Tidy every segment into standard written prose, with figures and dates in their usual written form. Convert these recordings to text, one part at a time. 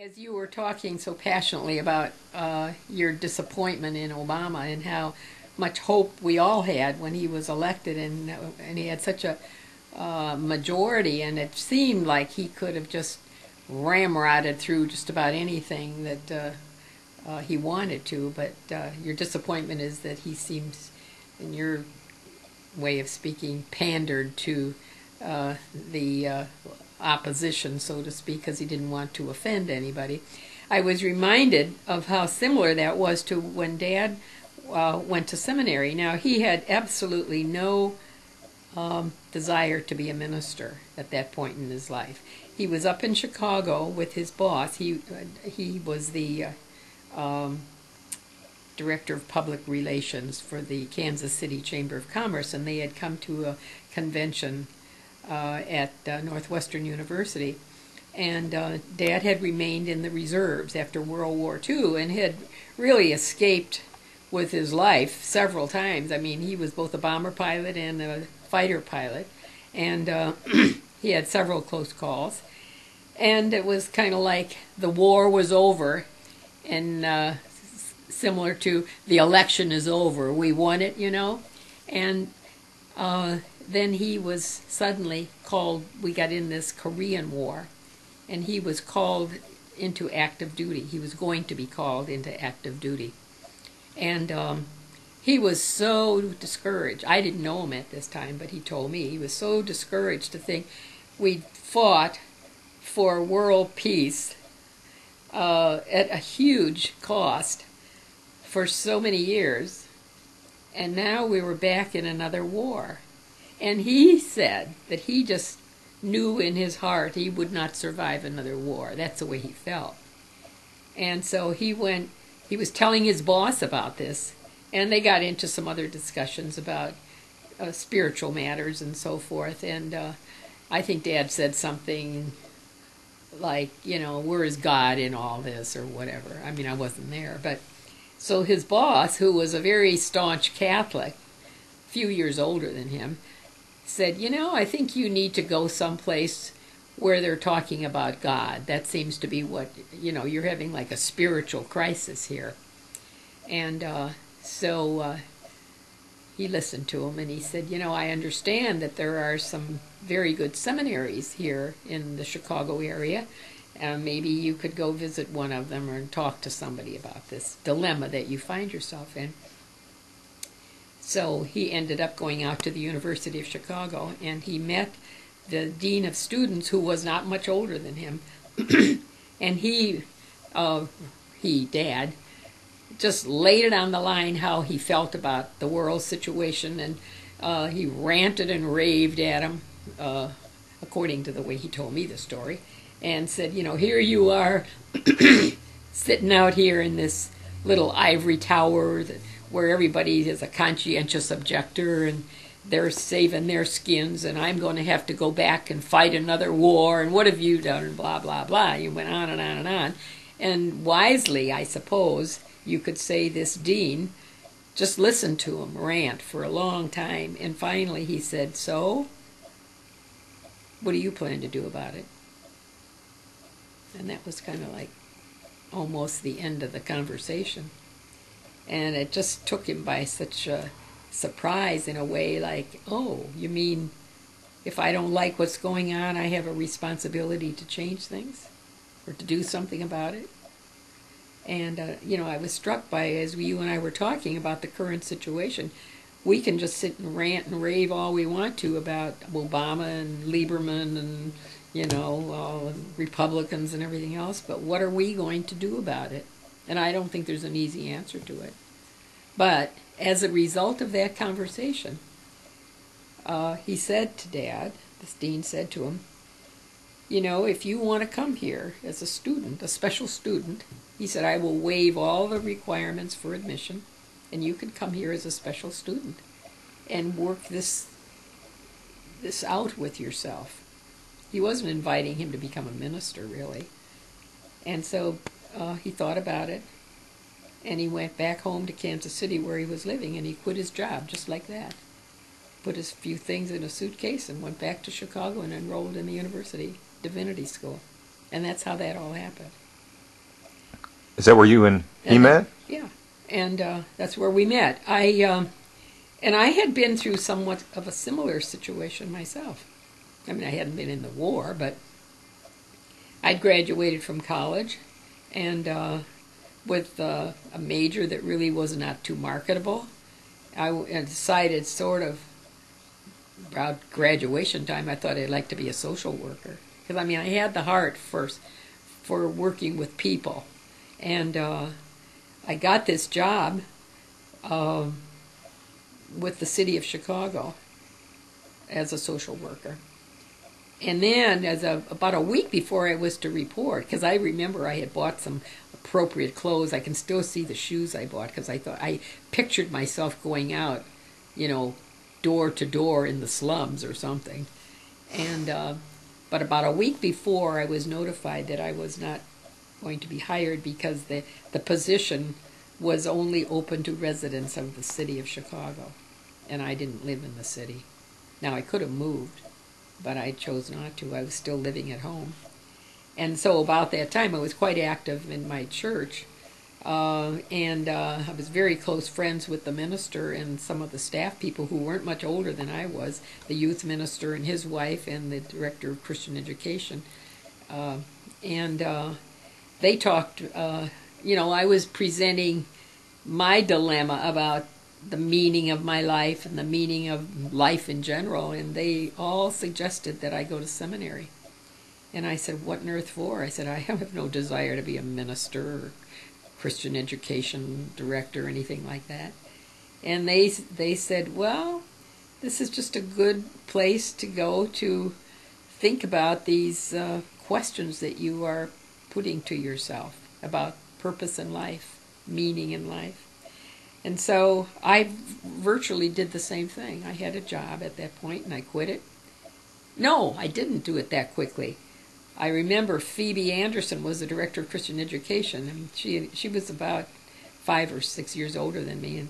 As you were talking so passionately about your disappointment in Obama and how much hope we all had when he was elected, and he had such a majority, and it seemed like he could have just ramrodded through just about anything that he wanted to. But your disappointment is that he seems, in your way of speaking, pandered to the opposition, so to speak, because he didn't want to offend anybody. I was reminded of how similar that was to when Dad went to seminary. Now, he had absolutely no desire to be a minister at that point in his life. He was up in Chicago with his boss. He was the director of public relations for the Kansas City Chamber of Commerce, and they had come to a convention at Northwestern University, and Dad had remained in the reserves after World War II and had really escaped with his life several times. I mean, he was both a bomber pilot and a fighter pilot, and he had several close calls, and it was kind of like the war was over, and similar to the election is over, we won it, and then he was suddenly called. We got in this Korean War, and he was called into active duty. He was going to be called into active duty. And he was so discouraged. I didn't know him at this time, but he told me he was so discouraged to think we'd fought for world peace at a huge cost for so many years, and now we were back in another war. And he said that he just knew in his heart he would not survive another war. That's the way he felt. And so he was telling his boss about this, and they got into some other discussions about spiritual matters and so forth. And I think Dad said something like, where is God in all this, or whatever. I mean, I wasn't there. But so his boss, who was a very staunch Catholic, a few years older than him, said, I think you need to go someplace where they're talking about God. That seems to be what, you're having like a spiritual crisis here. And so he listened to him, and he said, I understand that there are some very good seminaries here in the Chicago area, and maybe you could go visit one of them and talk to somebody about this dilemma that you find yourself in. So he ended up going out to the University of Chicago, and he met the dean of students, who was not much older than him. And Dad, just laid it on the line how he felt about the world situation, and he ranted and raved at him, according to the way he told me the story, and said, here you are sitting out here in this little ivory tower where everybody is a conscientious objector, and they're saving their skins, and I'm going to have to go back and fight another war, and what have you done, and blah, blah, blah. You went on and on and on. And wisely, I suppose, you could say this dean just listened to him rant for a long time, and finally he said, so, what do you plan to do about it? And that was kind of like almost the end of the conversation. And it just took him by such a surprise, in a way, like, oh, you mean if I don't like what's going on, I have a responsibility to change things or to do something about it? And, I was struck by, as you and I were talking about the current situation, we can just sit and rant and rave all we want to about Obama and Lieberman and, Republicans and everything else, but what are we going to do about it? And I don't think there's an easy answer to it. But as a result of that conversation, he said to Dad, this dean said to him, if you want to come here as a student, a special student, he said, I will waive all the requirements for admission, and you can come here as a special student and work this out with yourself. He wasn't inviting him to become a minister, really. And so he thought about it, and he went back home to Kansas City where he was living, and he quit his job just like that. Put his few things in a suitcase and went back to Chicago and enrolled in the university divinity school. And that's how that all happened. Is that where you and he met? Yeah, and that's where we met. And I had been through somewhat of a similar situation myself. I mean, I hadn't been in the war, but I'd graduated from college, and with a major that really was not too marketable. I decided sort of about graduation time, I thought I'd like to be a social worker. Because, I mean, I had the heart for working with people. And I got this job with the city of Chicago as a social worker. And then, about a week before I was to report, because I remember I had bought some appropriate clothes. I can still see the shoes I bought because I pictured myself going out, door to door in the slums or something. And but about a week before, I was notified that I was not going to be hired because the position was only open to residents of the city of Chicago, and I didn't live in the city. Now, I could have moved, but I chose not to. I was still living at home. And so about that time, I was quite active in my church, and I was very close friends with the minister and some of the staff people who weren't much older than I was, the youth minister and his wife and the director of Christian education. And they talked, I was presenting my dilemma about the meaning of my life and the meaning of life in general, and they all suggested that I go to seminary. And I said, what on earth for? I said, I have no desire to be a minister or Christian education director or anything like that. And they said, well, this is just a good place to go to think about these questions that you are putting to yourself about purpose in life, meaning in life. And so I virtually did the same thing. I had a job at that point, and I quit it. No, I didn't do it that quickly. I remember Phoebe Anderson was the director of Christian education, and she was about 5 or 6 years older than me, and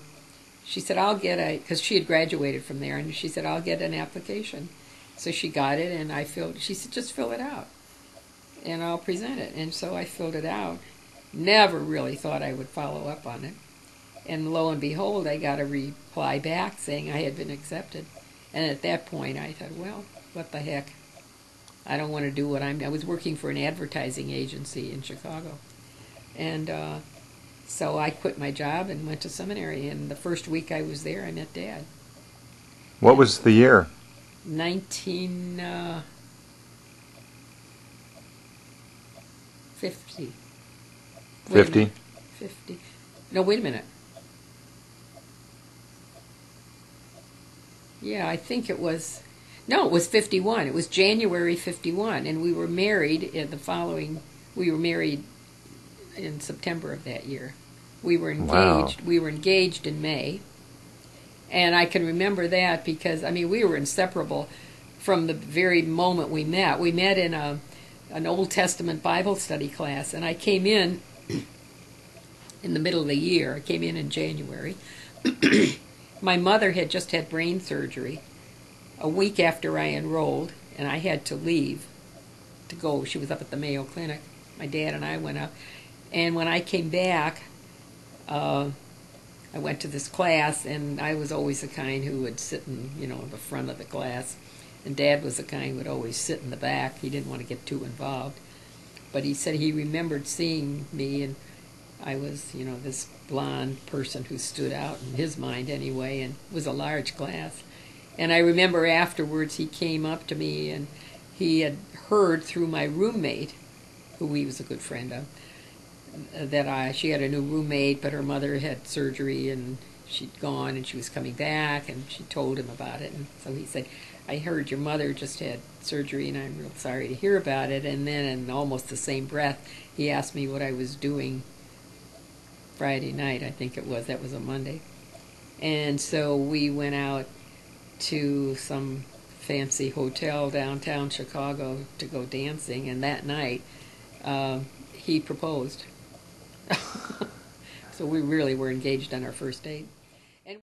she said, because she had graduated from there, and she said, I'll get an application. So she got it, and she said, just fill it out, and I'll present it. And so I filled it out. Never really thought I would follow up on it. And lo and behold, I got a reply back saying I had been accepted. And at that point, I thought, well, what the heck? I don't want to do what I was working for an advertising agency in Chicago. And so I quit my job and went to seminary. And the first week I was there, I met Dad. What was the year? 1950. 50? 50. No, wait a minute. Yeah, I think it was... No, it was 51. It was January 51, and we were married we were married in September of that year. We were engaged. Wow. We were engaged in May, and I can remember that because, we were inseparable from the very moment we met. We met in an Old Testament Bible study class, and I came in the middle of the year. I came in January. My mother had just had brain surgery a week after I enrolled, and I had to leave to go. She was up at the Mayo Clinic. My dad and I went up. And when I came back, I went to this class, and I was always the kind who would sit in, the front of the class. And Dad was the kind who would always sit in the back. He didn't want to get too involved. But he said he remembered seeing me, and I was, this blonde person who stood out in his mind anyway, and it was a large class. And I remember afterwards he came up to me, and he had heard through my roommate, who he was a good friend of, that she had a new roommate, but her mother had surgery, and she'd gone, and she was coming back, and she told him about it. And so he said, I heard your mother just had surgery, and I'm real sorry to hear about it. And then in almost the same breath, he asked me what I was doing Friday night, I think it was. That was a Monday. And so we went out to some fancy hotel downtown Chicago to go dancing, and that night he proposed. So we really were engaged on our first date.